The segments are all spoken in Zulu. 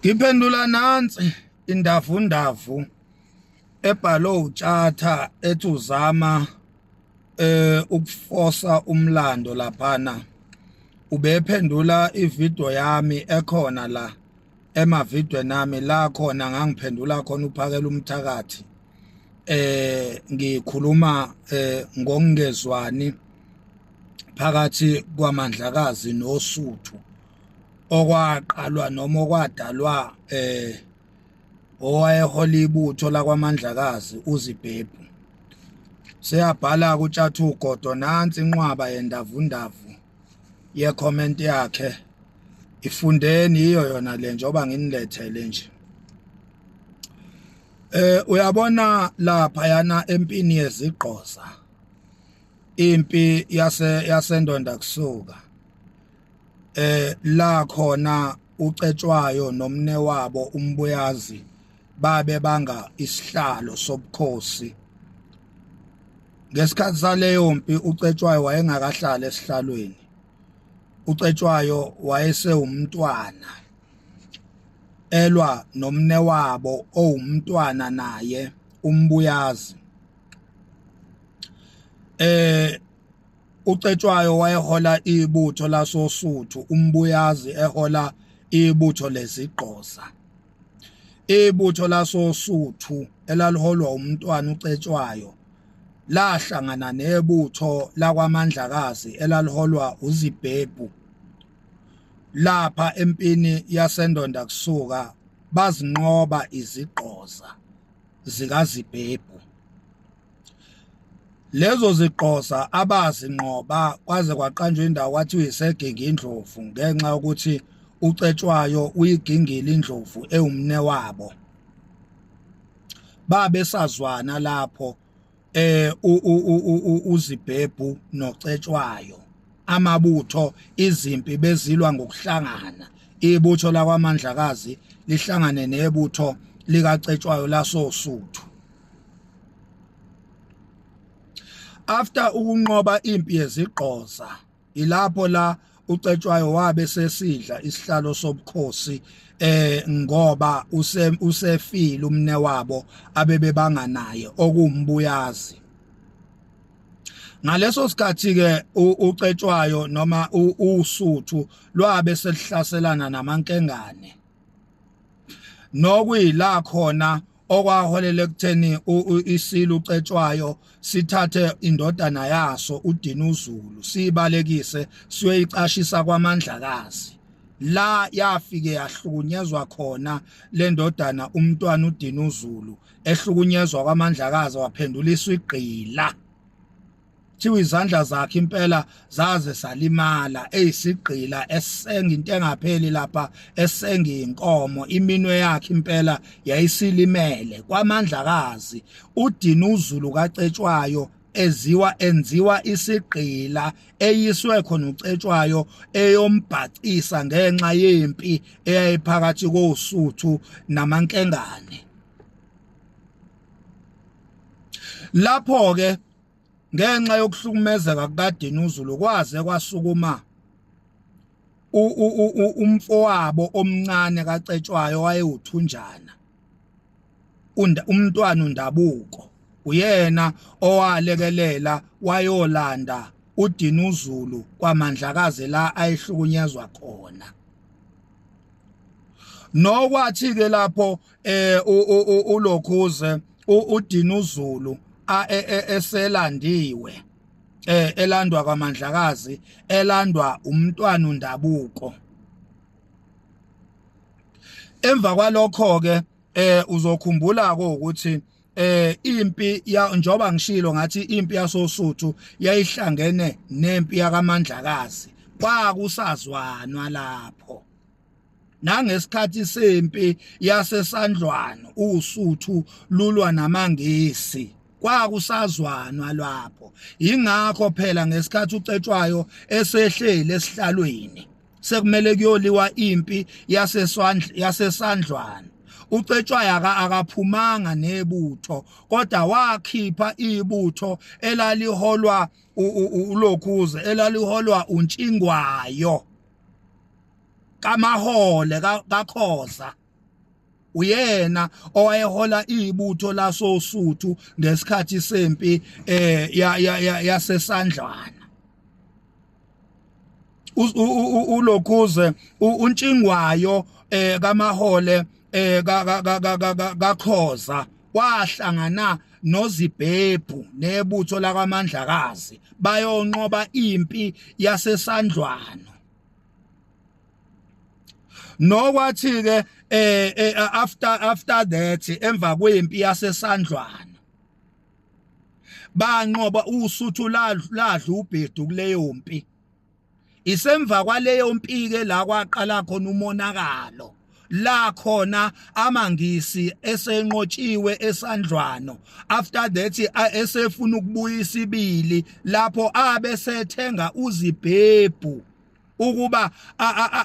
Ngiphendula nansi indavundavu ebhalwe uTshatha ethi uzama ukufosa umlando laphana. Ubephendula ivideo yami ekhona la emavideo nami la khona ngangiphendula khona uphakela umthakathi ngikhuluma ngokungezwani phakathi kwaMandlakazi noSuthu okwaqalwa noma okwadalwa owayehola ibutho lakwaMandlakazi uZibhebhu. Seyabhala kuTshatha uGodo nansi inqwaba yendavundavu ye-comment yakhe. Ifundeni iyo yona le njoba nginilethele nje. Uyabona lapha yana empini yeziGqoza, impi yasendonda kusuka la khona uCetshwayo nomne wabo uMbuyazi babe banga isihlalo sobukhosi. Ngesikhathi saleyo mpi uCetshwayo wayengakahlala esihlalweni. uCetshwayo wayese umntwana elwa nomne wabo owumntwana naye uMbuyazi. uCetshwayo wayehola ibutho lasoSuthu, uMbuyazi ehola ibutho leziGqoza. Ibutho lasoSuthu elaliholwa umntwana uCetshwayo lahlangana nebutho lakwaMandlakazi elaliholwa uZibhebhu. Lapha empini yasendonda kusuka bazinqoba iziGqoza zikaZibhebhu. Lezo ziGqoza abazinqoba kwaze kwaqanjwa indawo kwathiwa iseGingindlovu ngenxa yokuthi uCetshwayo uyigingile indlovu ewumne wabo. Babe sazwana lapho uZibhebhu noCetshwayo. Amabutho izimpi bezilwa ngokuhlangana. Ibutho lakwaMandlakazi lihlangane nebutho likaCetshwayo lasoSuthu. After ukunqoba impi yeziGqoza ilapho la uCetshwayo wabe sesidla isihlalo sobukhosi ngoba usefile umne wabo abebebanganaye okuMbuyazi. Ngaleso sikhathi ke uCetshwayo noma uSuthu lwabe selihlaselana namankengane. Nokuyila khona okwaholela ekutheni isilo uCetshwayo sithathe indodana yaso uDinuzulu sibalekise siyoyicashisa kwaMandlakazi. La yafike yahlukunyezwa khona le ndodana umntwana uDinuzulu ehlukunyezwa kwaMandlakazi waphenduliswa igqila. Thiwa izandla zakhe impela zaze salimala eyisigqila esenga into engapheli lapha esenga inkomo. Iminwe yakhe impela yayisilimele kwaMandlakazi. uDinuzulu kaCetshwayo enziwa isigqila eyiswe khona uCetshwayo eyombhacisa ngenxa yempi eyayiphakathi koSuthu namankengane. Lapho ke ngenxa yokuhlukumezeka kukaDinuzulu kwaze kwasukuma umfowabo omncane kaCetshwayo wayewuThunjana, umntwana uNdabuko. Uyena owalekelela wayolanda uDinuzulu kwaMandlakazi la ayihlukunyezwa khona. Nokwathi ke lapho uLokhuze uDinuzulu eselandiwe elandwa kwaMandlakazi elandwa umntwana uNdabuko. Emva kwalokho ke uzokhumbula ukuthi impi njoba ngishilo ngathi impi yasoSuthu yayihlangene nempi yakaMandlakazi. Kwakusazwanwa lapho. Nangesikhathi sempi yaseSandlwana uSuthu lulwa namaNgisi. Kwakusazwanwa lapho. Ingakho phela ngesikhathi uCetshwayo esehlele esihlalweni sekumele kuyoliwa impi yaseSandlwana. uCetshwayo akaphumanga nebutho kodwa wakhipha ibutho elaliholwa uLokhuze elaliholwa uNtshingwayo kaMahole kaKhoza uyena owayehola ibutho lasoSuthu ngesikhathi sempi yasesandlwana. Ulokhuze untshingwayo kaMahole kaKhoza wahlangana noZibhebhu nebutho lakwaMandlakazi bayonqoba impi yasesandlwana. Nokwathi ke after that emva kwempi yasesandlwana banqoba uSuthu ladla uBhedu kuleyo mpi. Isemva kwaleyo mpi ke la kwaqala khona umonakalo, la khona amaNgisi esenqotshiwe esandlwana. After that esefuna ukubuyisa ibili lapho abesethenga uZibhebhu ukuba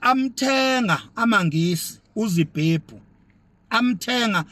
amthenga amaNgisi uZibhebhu amthenga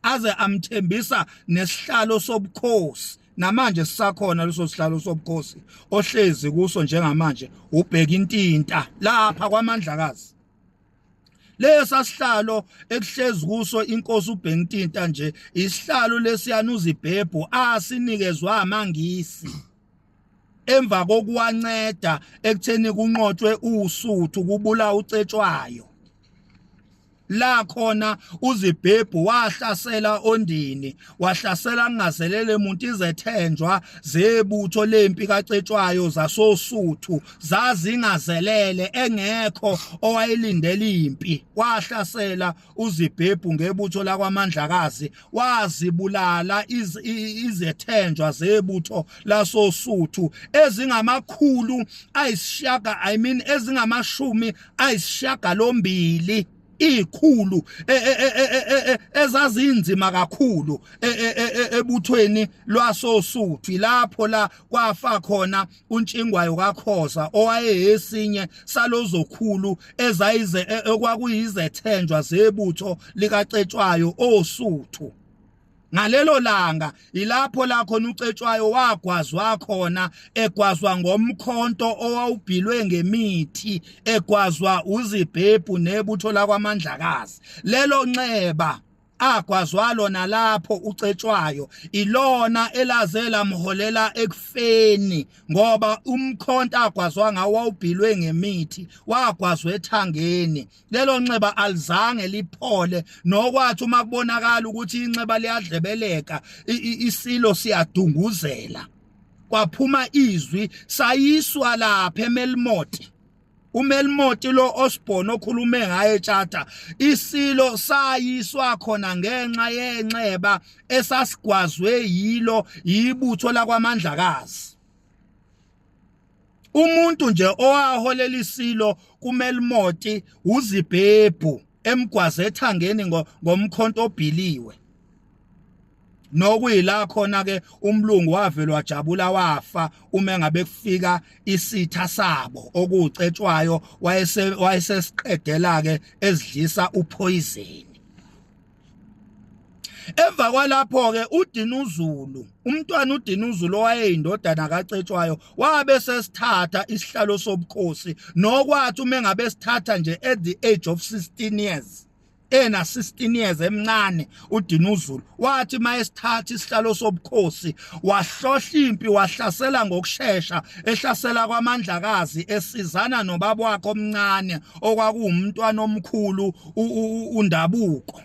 aze amthembisa nesihlalo sobukhosi. Namanje sisakhona leso sihlalo sobukhosi ohlezi kuso njengamanje ubheka intinta lapha kwaMandlakazi. Lesa sihlalo ekuhlezi kuso inkosi ubheka intinta nje isihlalo lesiyana uZibhebhu asinikezwa amaNgisi emva kokuwanceda ekutheni kunqotshwe uSuthu kubula uCetshwayo. La khona uZibhebhu wahlasela Ondini, wahlasela kungazelele umuntu izethenjwa zebutho lempi kaCetshwayo zasoSuthu zazingazelele engekho owayilindela impi. Wahlasela uZibhebhu ngebutho lakwaMandlakazi wazibulala izethenjwa zebutho lasoSuthu ezingamakhulu ayisishaka ezingamashumi ayisishagalombili ikhulu ezazinzima kakhulu ebuthweni lwasoSuthu. Lapho la kwafa khona untshingwayo kaKhoza owayeyesinye salozokhulu ezayize okwakuyizethenjwa zebutho likaCetshwayo oSuthu. Ngalelo langa ilapho la khona uCetshwayo wagwazwa khona, egwazwa ngomkhonto owawubhilwe ngemithi, egwazwa uZibhebhu nebutho lakwaMandlakazi. Lelo nxeba agwazwa lona lapho uCetshwayo ilona elaze lamholela ekufeni, ngoba umkhonto agwazwa ngawo wawubhilwe ngemithi wagwazwa ethangeni. Lelo nxeba alizange liphole, nokwathi uma kubonakala ukuthi inxeba liyadlebeleka isilo siyadunguzela, kwaphuma izwi sayiswa lapha eMelmoti. uMelmoti lo Osborne okhulume ngaye tshata, isilo sayiswa khona ngenxa yenxeba esasigwazwe yibutho lakwaMandlakazi. Umuntu nje owaholela isilo kuMelmoti uZibhebhu emgwaze ethangeni ngomkhonto obhiliwe. Nokuyila khona ke umlungu wavela wajabula wafa uma ngabe kufika isitha sabo okuCetshwayo wayesesiqedela ke ezidlisa upoison. Emva kwalapho ke uDinuzulu, umntwana uDinuzulu owayeyindodana kaCetshwayo, wabe sesithatha isihlalo sobukhosi, nokwathi uma ngabe sithatha nje at the age of 16 years. 16 years emncane uDinuzulu wathi mayesithatha isihlalo sobukhosi wahlohla impi, wahlasela ngokusheshsha, ehlasela kwaMandlakazi esizana nobaba wakhe omncane okwakuwumntwana omkhulu uNdabuko.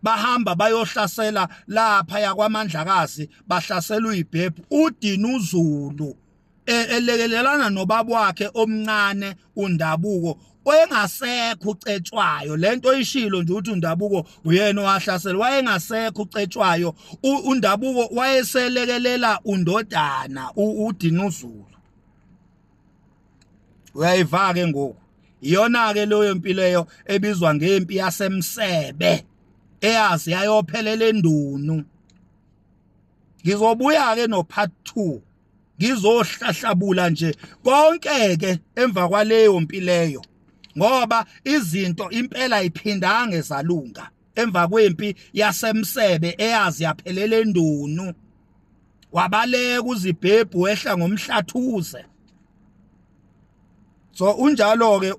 Bahamba bayohlasela lapha yakwaMandlakazi, bahlasela uZibhebhu. uDinuzulu elekelelana nobaba wakhe omncane uNdabuko oyengasekho uCetshwayo. Lento ishilo nje ukuthi uNdabuko uyena owahlasela, wayengasekho uCetshwayo. uNdabuko wayeselekelela undodana uDinuzulu. Uyayiva ke ngoku iyona ke leyo mpilo leyo ebizwa ngempi yaseMsebe eyazi yayophelela endunu. Ngizobuya ke no part 2 ngizohlahlabula nje konke ke emva kwaleyo mpi leyo, ngoba izinto impela iphindanga ezalunga emva kwempi yaseMsebe eyazi yaphelela endunu. Wabaleka uZibhebhu ehla ngomhlathuze. So unjalo ke